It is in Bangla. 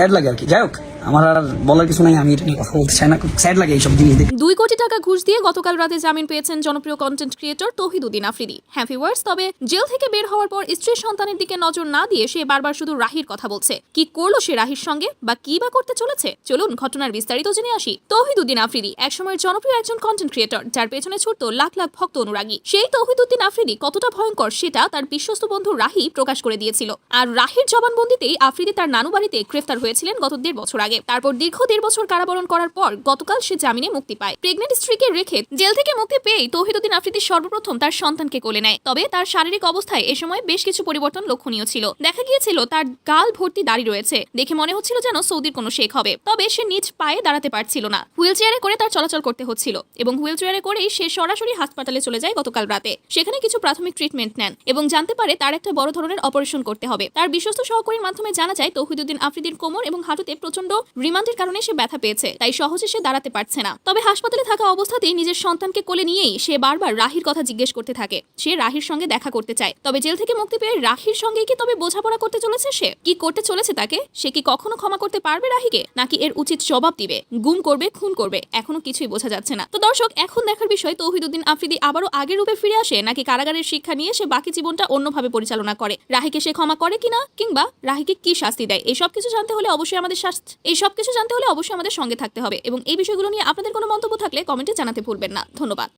স্যাড লাগে আর কি। যাই হোক, আমার আর বলার কিছু নাই, আমি এটা নিয়ে কথা বলতে চাই না, খুব স্যাড লাগে এইসব জিনিস দেখে। 2 কোটি টাকা ঘুষ দিয়ে গতকাল রাতে জামিন পেয়েছেন জনপ্রিয় কন্টেন্ট ক্রিয়েটর তৌহিদুদ্দিন আফ্রিদি। হ্যাপি ওয়ার্ডস। তবে জেল থেকে বের হওয়ার পর স্ত্রীর সন্তানের দিকে নজর না দিয়ে সে বারবার শুধু রাহির কথা বলছে। কি করলো সে রাহির সঙ্গে, বা কি বা করতে চলেছে, চলুন ঘটনার বিস্তারিত জেনে আসি। তৌহিদুদ্দিন আফ্রিদি একসময়ের জনপ্রিয় একজন কন্টেন্ট ক্রিয়েটর, যার পেছনে ছুটতো লাখ লাখ ভক্ত অনুরাগী। সেই তৌহিদুদ্দিন আফ্রিদি কতটা ভয়ঙ্কর সেটা তার বিশ্বস্ত বন্ধু রাহি প্রকাশ করে দিয়েছিল। আর রাহির জবানবন্দিতেই আফ্রিদি তার নানু বাড়িতে গ্রেফতার হয়েছিলেন গত 1.5 বছর আগে। তারপর দীর্ঘ 1.5 বছর কারাবরণ করার পর গতকাল সে জামিনে মুক্তি পায়। প্রেগনেন্ট স্ত্রীকে রেখে জেল থেকে মুক্তি পেয়ে তৌহিদুদ্দিন আফ্রিদি সর্বপ্রথম তার সন্তানকে কোলে নেয়। তবে তার শারীরিক অবস্থায় এ সময় বেশ কিছু পরিবর্তন লক্ষণীয় ছিল। দেখা গিয়েছিল তার গাল ভর্তি দাড়ি রয়েছে, দেখে মনে হচ্ছিল যেন সৌদির কোনো শেখ হবে। তবে সে নিজ পায়ে দাঁড়াতে পারছিল না, হুইল চেয়ারে করে তার চলাচল করতে হচ্ছিল, এবং হুইল চেয়ারে করেই সে সরাসরি হাসপাতালে চলে যায় গতকাল রাতে। সেখানে কিছু প্রাথমিক ট্রিটমেন্ট নেন এবং জানতে পারে তার একটা বড় ধরনের অপারেশন করতে হবে। তার বিশ্বস্ত সহকারীর মাধ্যমে জানা যায় তৌহিদুদ্দিন আফ্রিদির কোমর এবং হাঁটুতে প্রচন্ড রিমান্ডের কারণে সে ব্যথা পেয়েছে, তাই সহজে সে দাঁড়াতে পারছে না। তবে হাসপাতালে থাকা অবস্থাতেই নিজের সন্তানকে কোলে নিয়েই সে বারবার রাহির কথা জিজ্ঞেস করতে থাকে। সে রাহির সঙ্গে দেখা করতে চায়। তবে জেল থেকে মুক্তি পেয়ে রাহির সঙ্গেই কি তবে বোঝাপড়া করতে চলেছে সে? কি করতে চলেছে তাকে? সে কি কখনো ক্ষমা করতে পারবে রাহিকে, নাকি এর উচিত জবাব দিবে, গুম করবে, খুন করবে? এখনো কিছুই বোঝা যাচ্ছে না। তো দর্শক, এখন দেখার বিষয় তৌহিদুদ্দিন আফ্রিদি আবারও আগের রূপে ফিরে আসে, নাকি কারাগারের শিক্ষা নিয়ে সে বাকি জীবনটা অন্যভাবে পরিচালনা করে। রাহিকে সে ক্ষমা করে কিনা, কিংবা রাহিকে কি শাস্তি দেয়, এই সব কিছু জানতে হলে অবশ্যই আমাদের সঙ্গে থাকতে হবে। এবং এই বিষয়গুলো নিয়ে আপনাদের কোনো মন্তব্য থাকলে কমেন্টে জানাতে ভুলবেন না। ধন্যবাদ।